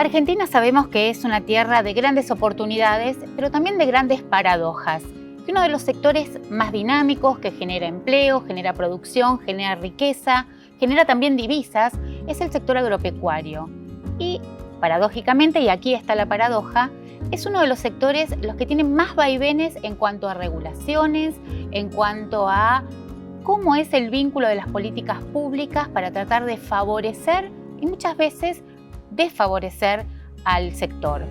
Argentina sabemos que es una tierra de grandes oportunidades, pero también de grandes paradojas. Que uno de los sectores más dinámicos, que genera empleo, genera producción, genera riqueza, genera también divisas, es el sector agropecuario. Y, paradójicamente, y aquí está la paradoja, es uno de los sectores los que tienen más vaivenes en cuanto a regulaciones, en cuanto a cómo es el vínculo de las políticas públicas para tratar de favorecer y muchas veces desfavorecer al sector.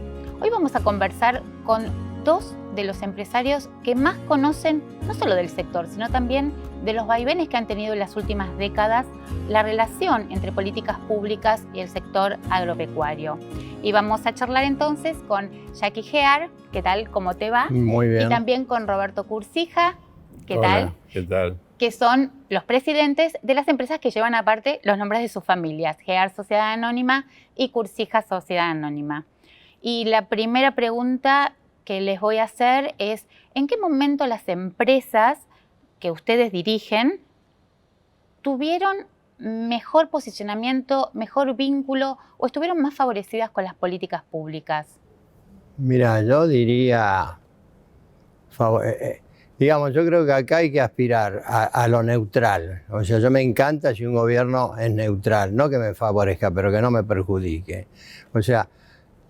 Hoy vamos a conversar con dos de los empresarios que más conocen no solo del sector, sino también de los vaivenes que han tenido en las últimas décadas la relación entre políticas públicas y el sector agropecuario. Y vamos a charlar entonces con Jackie Gear, ¿qué tal? ¿Cómo te va? Muy bien. Y también con Roberto Curcija, ¿qué Hola, tal? ¿qué tal? Que son los presidentes de las empresas que llevan aparte los nombres de sus familias, Gear Sociedad Anónima y Curcija Sociedad Anónima. Y la primera pregunta que les voy a hacer es, ¿en qué momento las empresas que ustedes dirigen tuvieron mejor posicionamiento, mejor vínculo o estuvieron más favorecidas con las políticas públicas? Mira, yo diría, digamos, yo creo que acá hay que aspirar a lo neutral. O sea, yo me encanta si un gobierno es neutral, no que me favorezca, pero que no me perjudique. O sea,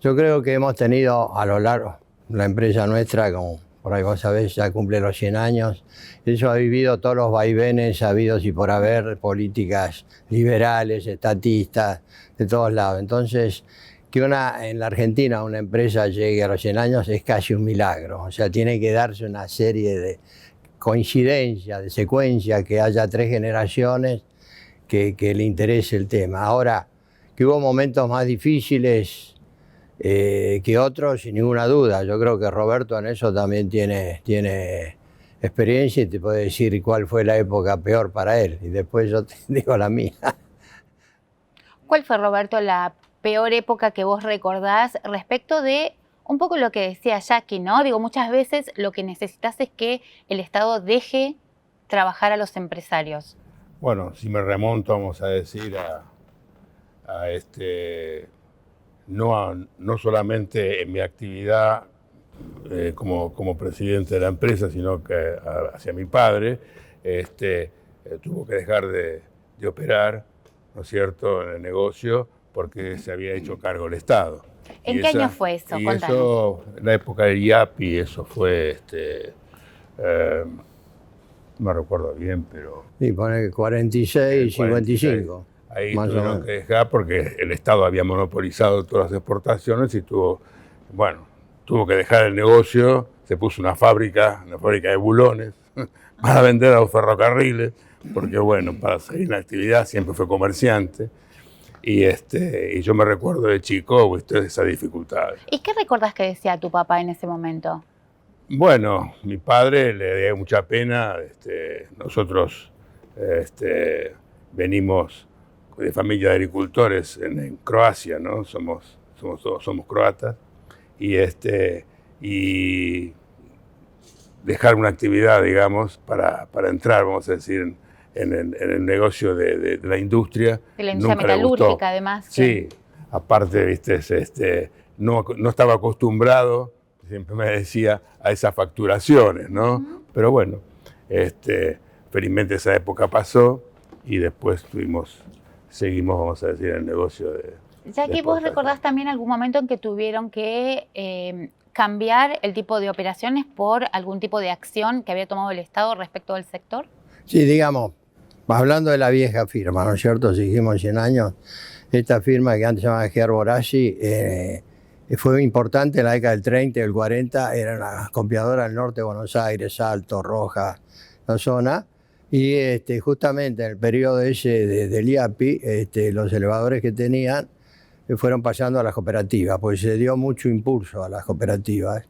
yo creo que hemos tenido a lo largo, la empresa nuestra, como por ahí vos sabés, ya cumple los 100 años, eso ha vivido todos los vaivenes habidos y por haber, políticas liberales, estatistas, de todos lados. Entonces, que en la Argentina una empresa llegue a los 100 años es casi un milagro. O sea, tiene que darse una serie de coincidencias, de secuencias, que haya 3 generaciones que le interese el tema. Ahora, que hubo momentos más difíciles que otros, sin ninguna duda. Yo creo que Roberto en eso también tiene experiencia y te puede decir cuál fue la época peor para él. Y después yo te digo la mía. ¿Cuál fue, Roberto, la peor época que vos recordás respecto de un poco lo que decía Jackie, ¿no? Digo, muchas veces lo que necesitas es que el Estado deje trabajar a los empresarios. Bueno, si me remonto, vamos a decir, no solamente en mi actividad como presidente de la empresa, sino que hacia mi padre, tuvo que dejar de operar, ¿no es cierto?, en el negocio porque se había hecho cargo el Estado. ¿En qué año fue eso? Y Contanos. eso, en la época del IAPI, eso fue, no me recuerdo bien, pero... Sí, pone 46, 55. Ahí más o tuvieron menos. que dejar porque el Estado había monopolizado todas las exportaciones y tuvo que dejar el negocio. Se puso una fábrica de bulones para vender a los ferrocarriles, porque bueno, para seguir en la actividad siempre fue comerciante. Y yo me recuerdo de chico esa dificultad. ¿Y qué recordás que decía tu papá en ese momento? Bueno, mi padre le dio mucha pena. Nosotros venimos de familia de agricultores en Croacia, ¿no? Somos croatas. Y dejar una actividad, digamos, para entrar, vamos a decir, en el negocio de la industria. De la industria metalúrgica, además. Sí, aparte, viste, no estaba acostumbrado, siempre me decía, a esas facturaciones, ¿no? Pero bueno, felizmente esa época pasó y después seguimos, vamos a decir, el negocio de... Jackie, ¿vos recordás también algún momento en que tuvieron que cambiar el tipo de operaciones por algún tipo de acción que había tomado el Estado respecto al sector? Sí, digamos, hablando de la vieja firma, ¿no es cierto? Si dijimos 100 años, esta firma que antes se llamaba Gear Boraghi fue importante en la década del 30 y del 40, era una copiadora del norte de Buenos Aires, Salto, Rojas, la zona. Y justamente en el periodo ese del IAPI, los elevadores que tenían fueron pasando a las cooperativas, pues se dio mucho impulso a las cooperativas.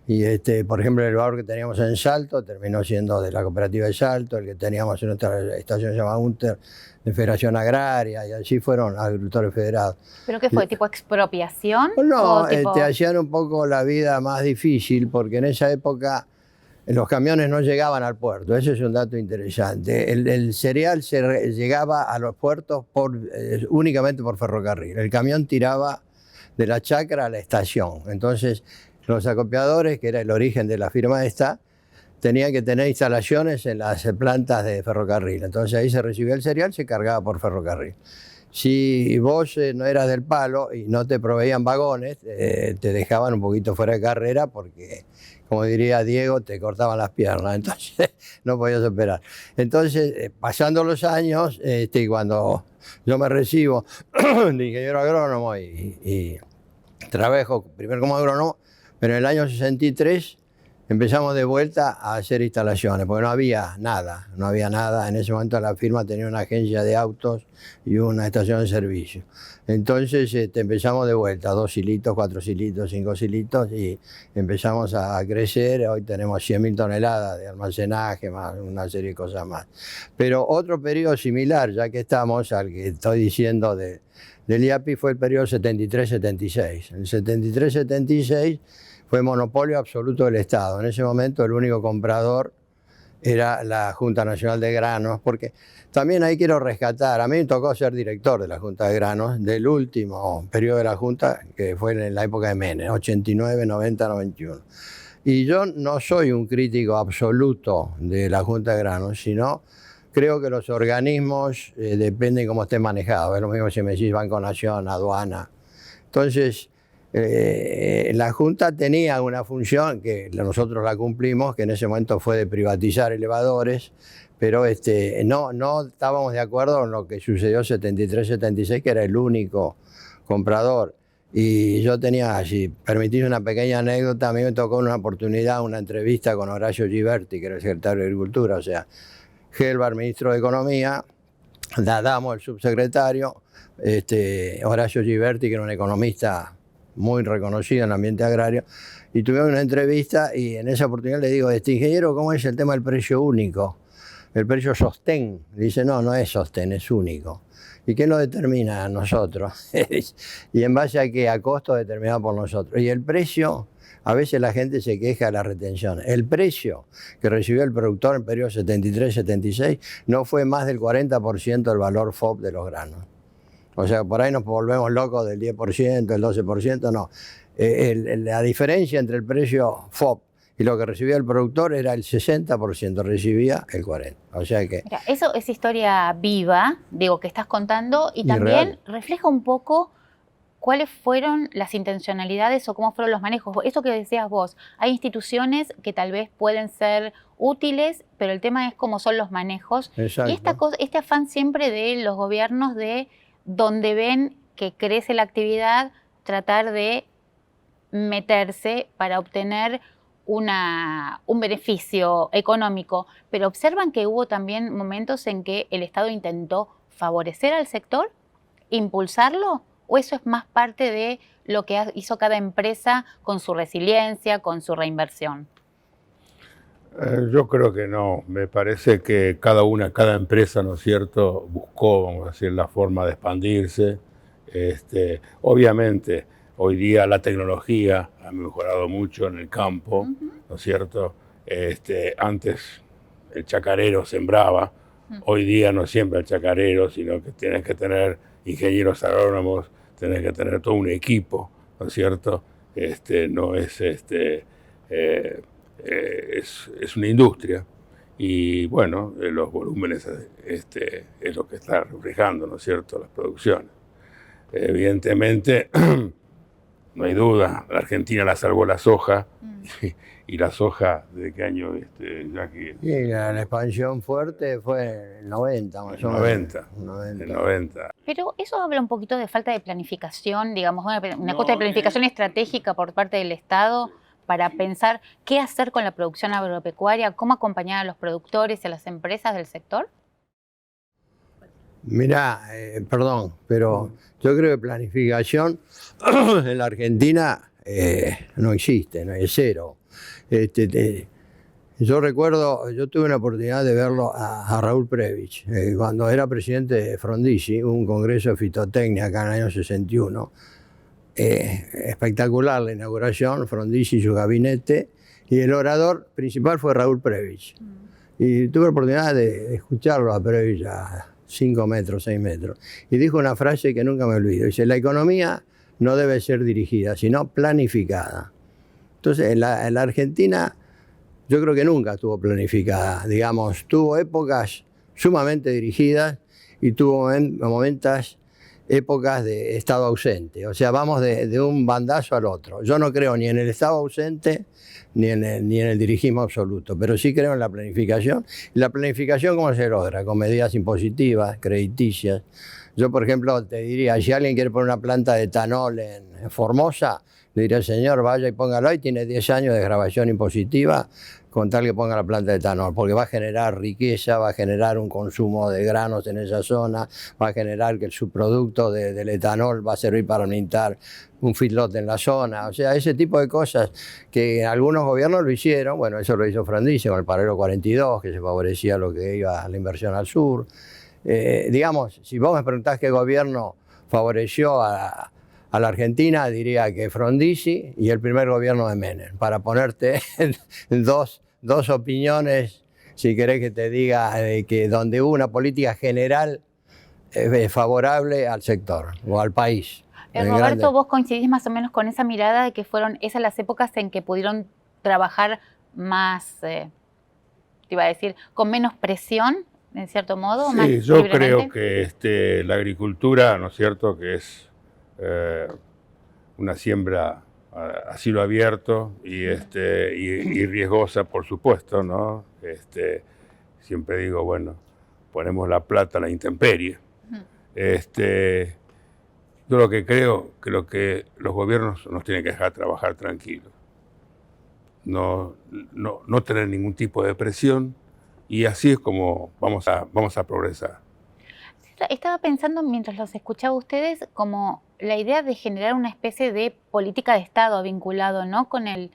Y por ejemplo, el elevador que teníamos en Salto terminó siendo de la cooperativa de Salto, el que teníamos en otra estación llamada Unter, de Federación Agraria, y así fueron agricultores federados. ¿Pero qué fue? ¿Tipo expropiación? No, tipo... te hacían un poco la vida más difícil, porque en esa época los camiones no llegaban al puerto. Ese es un dato interesante. El cereal llegaba a los puertos únicamente por ferrocarril. El camión tiraba de la chacra a la estación. Entonces, los acopiadores, que era el origen de la firma esta, tenían que tener instalaciones en las plantas de ferrocarril. Entonces ahí se recibía el cereal, se cargaba por ferrocarril. Si vos no eras del palo y no te proveían vagones, te dejaban un poquito fuera de carrera porque, como diría Diego, te cortaban las piernas, entonces no podías operar. Entonces, pasando los años, cuando yo me recibo de ingeniero agrónomo y trabajo primero como agrónomo, pero en el año 63 empezamos de vuelta a hacer instalaciones, porque no había nada. En ese momento la firma tenía una agencia de autos y una estación de servicio. Entonces empezamos de vuelta, 2 hilitos, 4 hilitos, 5 hilitos, y empezamos a crecer. Hoy tenemos 100.000 toneladas de almacenaje, más una serie de cosas más. Pero otro periodo similar, ya que estamos al que estoy diciendo del IAPI, fue el periodo 73-76. En el 73-76 fue monopolio absoluto del Estado. En ese momento el único comprador era la Junta Nacional de Granos, porque también ahí quiero rescatar, a mí me tocó ser director de la Junta de Granos, del último periodo de la Junta, que fue en la época de Menem, 89, 90, 91. Y yo no soy un crítico absoluto de la Junta de Granos, sino creo que los organismos dependen cómo estén manejados. Es lo mismo si me decís Banco Nación, aduana. Entonces, la Junta tenía una función que nosotros la cumplimos, que en ese momento fue de privatizar elevadores, pero no estábamos de acuerdo en lo que sucedió en 73-76, que era el único comprador. Y yo tenía, si permitís una pequeña anécdota, a mí me tocó una oportunidad, una entrevista con Horacio Giberti, que era el secretario de Agricultura, o sea, Gelbar, ministro de Economía, D'Adamo, el subsecretario, Horacio Giberti, que era un economista muy reconocido en el ambiente agrario, y tuvimos una entrevista y en esa oportunidad le digo, ingeniero, ¿cómo es el tema del precio único? El precio sostén. Dice, no es sostén, es único. ¿Y quién lo determina? A nosotros. ¿Y en base a qué? A costo determinado por nosotros. Y el precio, a veces la gente se queja de la retención. El precio que recibió el productor en el periodo 73-76 no fue más del 40% del valor FOB de los granos. O sea, por ahí nos volvemos locos del 10%, del 12%, no. La diferencia entre el precio FOB y lo que recibía el productor era el 60%, recibía el 40%. O sea que... Mira, eso es historia viva, digo, que estás contando, y también refleja un poco cuáles fueron las intencionalidades o cómo fueron los manejos. Eso que decías vos, hay instituciones que tal vez pueden ser útiles, pero el tema es cómo son los manejos. Exacto. Y este afán siempre de los gobiernos de donde ven que crece la actividad, tratar de meterse para obtener un beneficio económico. Pero observan que hubo también momentos en que el Estado intentó favorecer al sector, impulsarlo, o eso es más parte de lo que hizo cada empresa con su resiliencia, con su reinversión. Yo creo que no. Me parece que cada empresa, ¿no es cierto?, buscó, vamos a decir, la forma de expandirse. Obviamente, hoy día la tecnología ha mejorado mucho en el campo, ¿no es cierto? Antes el chacarero sembraba, hoy día no siembra el chacarero, sino que tienes que tener ingenieros agrónomos, tienes que tener todo un equipo, ¿no es cierto? No es es una industria y bueno, los volúmenes es lo que está reflejando, ¿no es cierto?, las producciones. Evidentemente, no hay duda, la Argentina la salvó la soja, y la soja, ¿de qué año, Jackie? Sí, la expansión fuerte fue el 90, más o menos. El 90. Pero eso habla un poquito de falta de planificación, digamos, una cuota de planificación estratégica por parte del Estado, para pensar qué hacer con la producción agropecuaria, cómo acompañar a los productores y a las empresas del sector? Mirá, perdón, pero yo creo que planificación en la Argentina no existe, no es cero. Yo recuerdo, yo tuve una oportunidad de verlo a Raúl Prebisch, cuando era presidente de Frondizi, un congreso de fitotecnia acá en el año 61. Espectacular la inauguración, Frondizi y su gabinete, y el orador principal fue Raúl Prebisch. Y tuve la oportunidad de escucharlo a Prebisch a 5 metros, 6 metros, y dijo una frase que nunca me olvido. Dice, la economía no debe ser dirigida, sino planificada. Entonces, en la Argentina yo creo que nunca estuvo planificada. Digamos, tuvo épocas sumamente dirigidas y tuvo épocas de estado ausente. O sea, vamos de un bandazo al otro. Yo no creo ni en el estado ausente ni en el dirigismo absoluto, pero sí creo en la planificación. ¿Y la planificación cómo se logra? Con medidas impositivas, crediticias. Yo, por ejemplo, te diría, si alguien quiere poner una planta de etanol en Formosa, le diría, señor, vaya y póngalo, y tiene 10 años de grabación impositiva con tal que ponga la planta de etanol, porque va a generar riqueza, va a generar un consumo de granos en esa zona, va a generar que el subproducto del etanol va a servir para aumentar un feedlot en la zona. O sea, ese tipo de cosas que algunos gobiernos lo hicieron. Bueno, eso lo hizo Frondizi con el paralelo 42, que se favorecía lo que iba a la inversión al sur. Digamos, si vos me preguntás qué gobierno favoreció a la Argentina, diría que Frondizi y el primer gobierno de Menem, para ponerte dos opiniones, si querés que te diga, que donde hubo una política general favorable al sector o al país. Roberto, ¿vos coincidís más o menos con esa mirada de que fueron esas las épocas en que pudieron trabajar más, te iba a decir, con menos presión, en cierto modo? Sí, más yo libremente? creo que la agricultura, ¿no es cierto?, que es una siembra a cielo abierto y riesgosa, por supuesto, ¿no? Siempre digo, bueno, ponemos la plata a la intemperie. Yo lo que creo que los gobiernos nos tienen que dejar trabajar tranquilos, no tener ningún tipo de presión, y así es como vamos a progresar. Estaba pensando mientras los escuchaba a ustedes como la idea de generar una especie de política de Estado vinculado, ¿no?, con el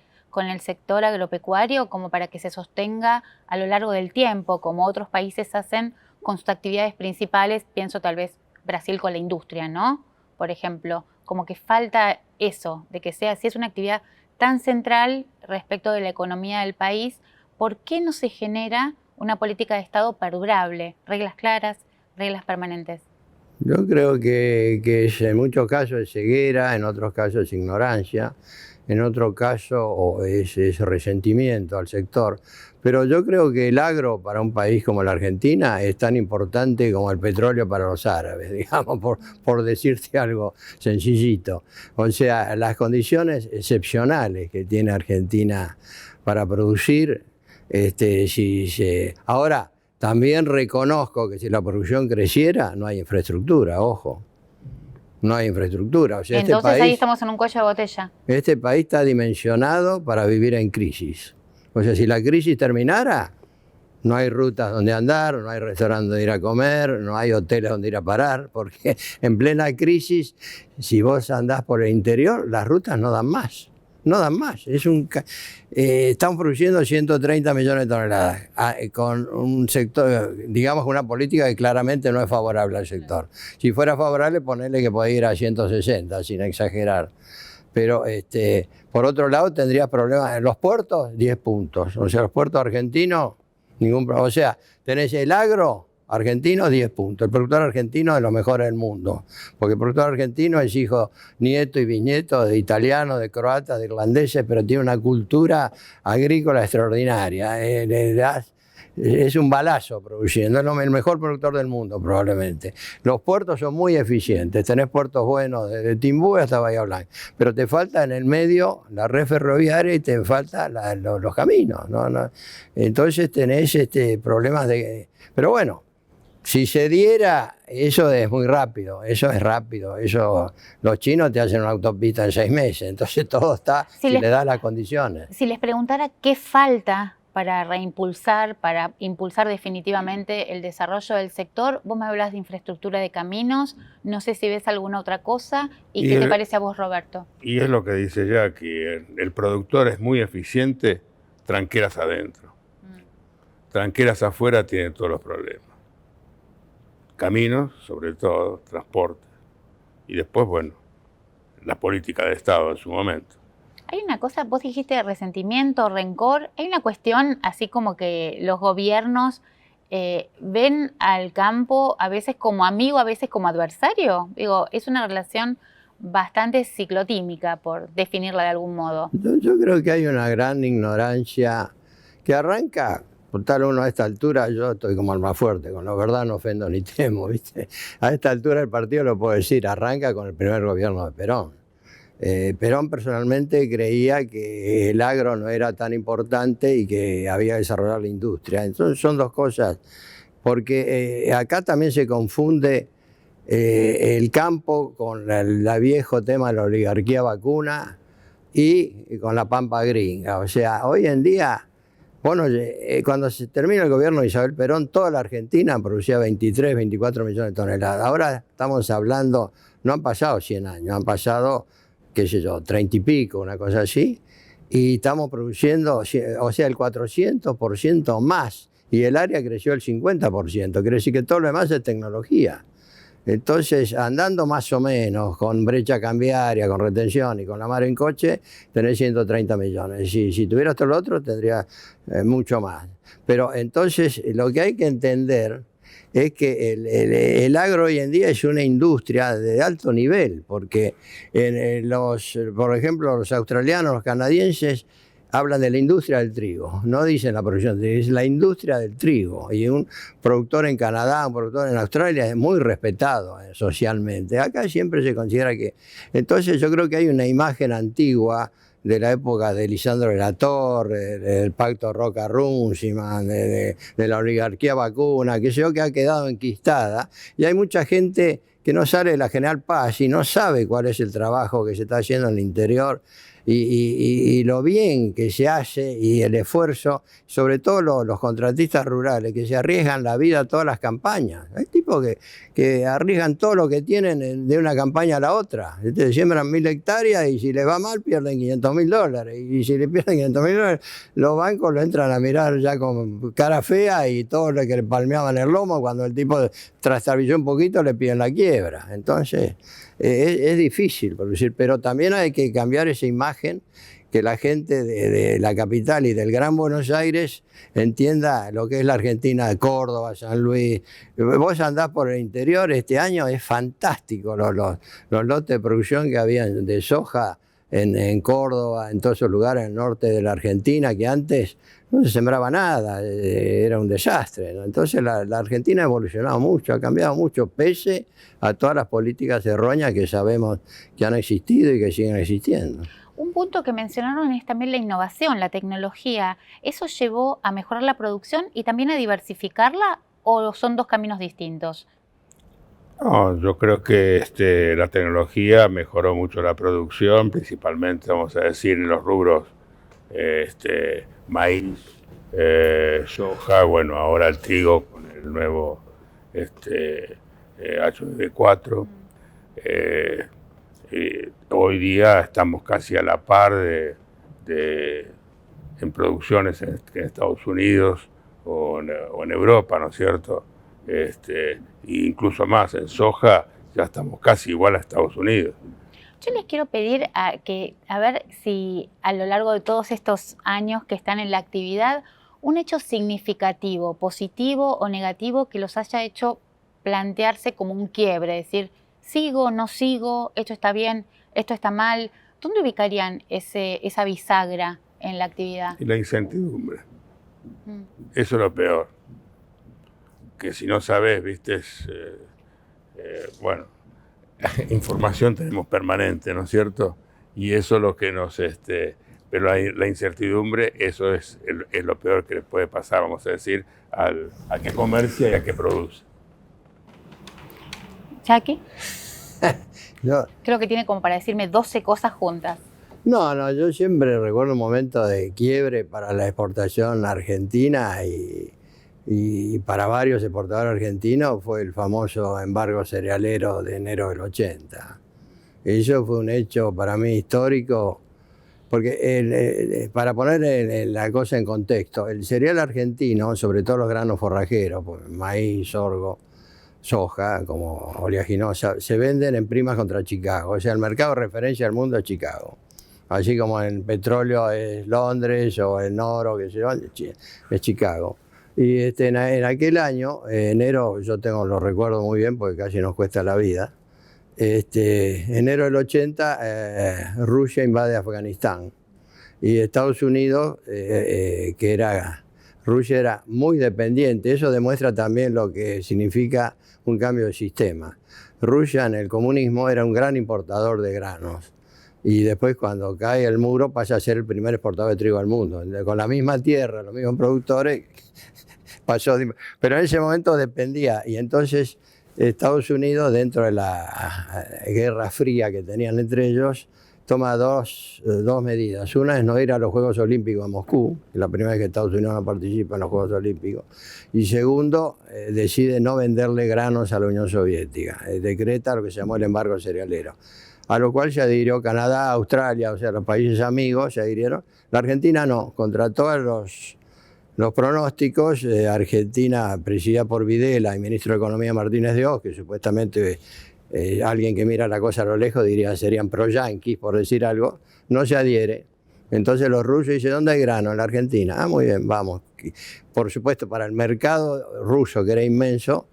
sector agropecuario, como para que se sostenga a lo largo del tiempo, como otros países hacen con sus actividades principales. Pienso tal vez Brasil con la industria, ¿no?, por ejemplo, como que falta eso, de que sea, si es una actividad tan central respecto de la economía del país, ¿por qué no se genera una política de Estado perdurable? Reglas claras, reglas permanentes. Yo creo que en muchos casos es ceguera, en otros casos es ignorancia, en otro caso es resentimiento al sector. Pero yo creo que el agro para un país como la Argentina es tan importante como el petróleo para los árabes, digamos, por decirte algo sencillito. O sea, las condiciones excepcionales que tiene Argentina para producir, ahora, también reconozco que si la producción creciera, no hay infraestructura, ojo. No hay infraestructura. O sea, Entonces ahí estamos en un cuello de botella. Este país está dimensionado para vivir en crisis. O sea, si la crisis terminara, no hay rutas donde andar, no hay restaurantes donde ir a comer, no hay hoteles donde ir a parar, porque en plena crisis, si vos andás por el interior, las rutas no dan más. No dan más. Están produciendo 130 millones de toneladas con un sector, digamos, una política que claramente no es favorable al sector. Si fuera favorable, ponerle que puede ir a 160, sin exagerar. Pero por otro lado, tendrías problemas en los puertos, 10 puntos. O sea, los puertos argentinos, ningún problema. O sea, tenés el agro argentino, 10 puntos. El productor argentino es de los mejores del mundo, porque el productor argentino es hijo, nieto y bisnieto de italianos, de croatas, de irlandeses, pero tiene una cultura agrícola extraordinaria. Es un balazo produciendo, es el mejor productor del mundo probablemente. Los puertos son muy eficientes, tenés puertos buenos desde Timbú hasta Bahía Blanca, pero te falta en el medio la red ferroviaria y te faltan los caminos, ¿no? Entonces tenés problemas de... Pero bueno, si se diera, eso es muy rápido, eso es rápido. Los chinos te hacen una autopista en 6 meses, entonces todo está si le das las condiciones. Si les preguntara qué falta para reimpulsar, para impulsar definitivamente el desarrollo del sector, vos me hablas de infraestructura de caminos, no sé si ves alguna otra cosa, ¿y qué te parece a vos, Roberto? Y es lo que dice ya, que el productor es muy eficiente, tranqueras adentro. Tranqueras afuera tienen todos los problemas. Caminos, sobre todo, transporte. Y después, bueno, la política de Estado en su momento. Hay una cosa, vos dijiste resentimiento, rencor, hay una cuestión así como que los gobiernos ven al campo a veces como amigo, a veces como adversario. Digo, es una relación bastante ciclotímica, por definirla de algún modo. Yo creo que hay una gran ignorancia que arranca, por tal uno a esta altura, yo estoy como Almafuerte, con la verdad no ofendo ni temo, ¿viste? A esta altura el partido lo puedo decir, arranca con el primer gobierno de Perón. Perón personalmente creía que el agro no era tan importante y que había que desarrollar la industria. Entonces son dos cosas, porque acá también se confunde el campo con el viejo tema de la oligarquía vacuna y con la pampa gringa. O sea, hoy en día, bueno, cuando se termina el gobierno de Isabel Perón, toda la Argentina producía 23, 24 millones de toneladas. Ahora estamos hablando, no han pasado 100 años, han pasado, qué sé yo, 30 y pico, una cosa así, y estamos produciendo, o sea, el 400% más, y el área creció el 50%, quiere decir que todo lo demás es tecnología. Entonces, andando más o menos con brecha cambiaria, con retención y con la mar en coche, tenés 130 millones. Si tuvieras todo lo otro, tendría mucho más. Pero entonces, lo que hay que entender es que el agro hoy en día es una industria de alto nivel, porque por ejemplo, los australianos, los canadienses, hablan de la industria del trigo, no dicen la producción, es la industria del trigo. Y un productor en Canadá, un productor en Australia es muy respetado socialmente. Acá siempre se considera que... Entonces yo creo que hay una imagen antigua de la época de Lisandro de la Torre, del pacto Roca-Runciman, de la oligarquía vacuna, que sé yo, que ha quedado enquistada. Y hay mucha gente que no sale de la General Paz y no sabe cuál es el trabajo que se está haciendo en el interior y lo bien que se hace y el esfuerzo, sobre todo los contratistas rurales que se arriesgan la vida a todas las campañas. Hay tipos que arriesgan todo lo que tienen de una campaña a la otra. Siembran 1000 hectáreas y si les va mal pierden $500.000. Y si le pierden $500.000, los bancos lo entran a mirar ya con cara fea y todo lo que le palmeaban el lomo, cuando el tipo trastabilló un poquito le piden la quiebra. Entonces... es difícil producir, pero también hay que cambiar esa imagen, que la gente de la capital y del Gran Buenos Aires entienda lo que es la Argentina, de Córdoba, San Luis. Vos andás por el interior, este año es fantástico los lotes de producción que había de soja en Córdoba, en todos esos lugares en el norte de la Argentina, que antes no se sembraba nada, era un desastre, ¿no? Entonces la Argentina ha evolucionado mucho, ha cambiado mucho, pese a todas las políticas erróneas que sabemos que han existido y que siguen existiendo. Un punto que mencionaron es también la innovación, la tecnología. ¿Eso llevó a mejorar la producción y también a diversificarla o son dos caminos distintos? No, yo creo que la tecnología mejoró mucho la producción, principalmente, vamos a decir, en los rubros maíz, soja, bueno, ahora el trigo con el nuevo HB4. Hoy día estamos casi a la par en producciones en Estados Unidos o en Europa, ¿no es cierto? Incluso más, en soja ya estamos casi igual a Estados Unidos. Yo les quiero pedir a ver si a lo largo de todos estos años que están en la actividad, un hecho significativo, positivo o negativo que los haya hecho plantearse como un quiebre, decir, sigo, no sigo, esto está bien, esto está mal. ¿Dónde ubicarían esa bisagra en la actividad? Y la incertidumbre. Eso es lo peor. Que si no sabes, viste, bueno, información tenemos permanente, ¿no es cierto? Y eso es lo que nos... pero la incertidumbre, eso es lo peor que le puede pasar, vamos a decir, al que comercia y al que produce. ¿Jackie? Yo, Creo que tiene como para decirme 12 cosas juntas. no, yo siempre recuerdo un momento de quiebre para la exportación argentina y para varios exportadores argentinos fue el famoso embargo cerealero de enero del 80. Eso fue un hecho para mí histórico, porque para poner la cosa en contexto, el cereal argentino, sobre todo los granos forrajeros, pues, maíz, sorgo, soja, como oleaginosa, se venden en primas contra Chicago. O sea, el mercado de referencia del mundo es Chicago. Así como en petróleo es Londres o en oro, que sé yo, es Chicago. Y en aquel año, enero, yo lo recuerdo muy bien porque casi nos cuesta la vida, enero del 80, Rusia invade Afganistán. Y Estados Unidos, Rusia era muy dependiente. Eso demuestra también lo que significa un cambio de sistema. Rusia en el comunismo era un gran importador de granos. Y después, cuando cae el muro, pasa a ser el primer exportador de trigo al mundo. Con la misma tierra, los mismos productores, pasó. Pero en ese momento dependía. Y entonces Estados Unidos, dentro de la guerra fría que tenían entre ellos, toma dos medidas. Una es no ir a los Juegos Olímpicos a Moscú, que es la primera vez que Estados Unidos no participa en los Juegos Olímpicos. Y segundo, decide no venderle granos a la Unión Soviética. Decreta lo que se llamó el embargo cerealero. A lo cual se adhirió Canadá, Australia, o sea, los países amigos se adhirieron. La Argentina no, contra todos los pronósticos. Argentina, presidida por Videla y ministro de Economía Martínez de Oz, que supuestamente alguien que mira la cosa a lo lejos diría serían pro-yanquis, por decir algo, no se adhiere. Entonces los rusos dicen, ¿dónde hay grano? En la Argentina. Ah, muy bien, vamos. Por supuesto, para el mercado ruso, que era inmenso,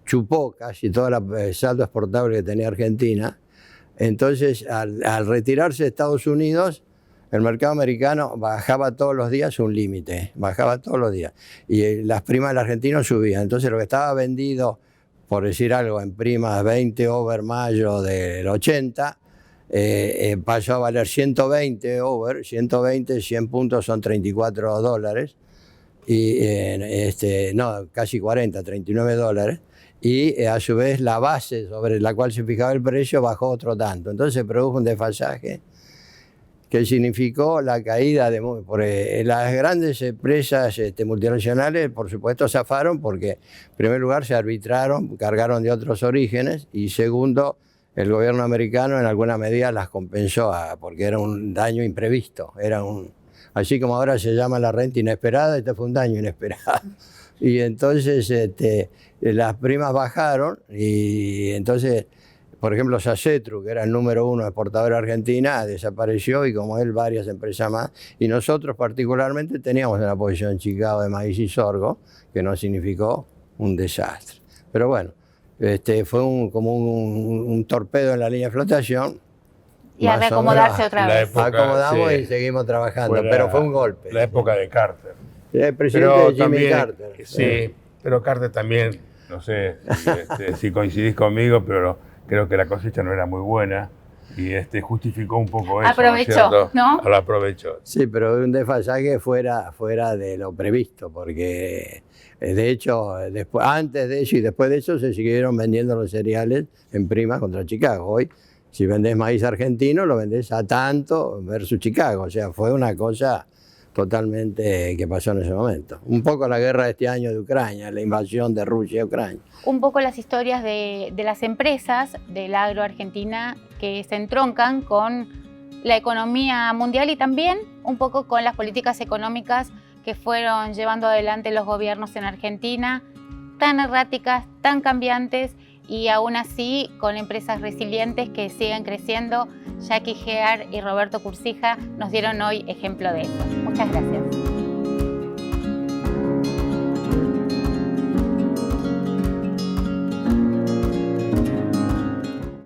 chupó casi todo el saldo exportable que tenía Argentina. Entonces, al retirarse de Estados Unidos, el mercado americano bajaba todos los días un límite, bajaba todos los días. Y las primas del argentino subían. Entonces, lo que estaba vendido, por decir algo, en primas 20 over mayo del 80, pasó a valer 120 over, 120, 100 puntos son $34. Y no, casi 40, $39. Y a su vez la base sobre la cual se fijaba el precio bajó otro tanto. Entonces se produjo un desfasaje que significó la caída de... Porque las grandes empresas multinacionales, por supuesto, zafaron porque, en primer lugar, se arbitraron, cargaron de otros orígenes, y segundo, el gobierno americano en alguna medida las compensó porque era un daño imprevisto. Así como ahora se llama la renta inesperada, este fue un daño inesperado. Y entonces las primas bajaron y entonces, por ejemplo, Sacetru, que era el número 1 exportador de Argentina, desapareció, y como él varias empresas más. Y nosotros particularmente teníamos una posición en Chicago de maíz y sorgo, que nos significó un desastre. Pero bueno, fue como un torpedo en la línea de flotación. Y a reacomodarse otra vez. Acomodamos y seguimos trabajando, pero fue un golpe. La época de Carter. El presidente Jimmy Carter. Sí, pero Carter también, no sé si coincidís conmigo, pero creo que la cosecha no era muy buena y justificó un poco eso. Aprovechó, ¿no? Lo aprovechó. Sí, pero un desfasaje fuera de lo previsto, porque de hecho, antes de eso y después de eso se siguieron vendiendo los cereales en prima contra Chicago. Hoy, si vendés maíz argentino, lo vendés a tanto versus Chicago. O sea, fue una cosa totalmente que pasó en ese momento. Un poco la guerra de este año de Ucrania, la invasión de Rusia a Ucrania. Un poco las historias de las empresas del agro argentina que se entroncan con la economía mundial y también un poco con las políticas económicas que fueron llevando adelante los gobiernos en Argentina, tan erráticas, tan cambiantes, y aún así con empresas resilientes que siguen creciendo. Jackie Gear y Roberto Curcija nos dieron hoy ejemplo de eso. Muchas gracias.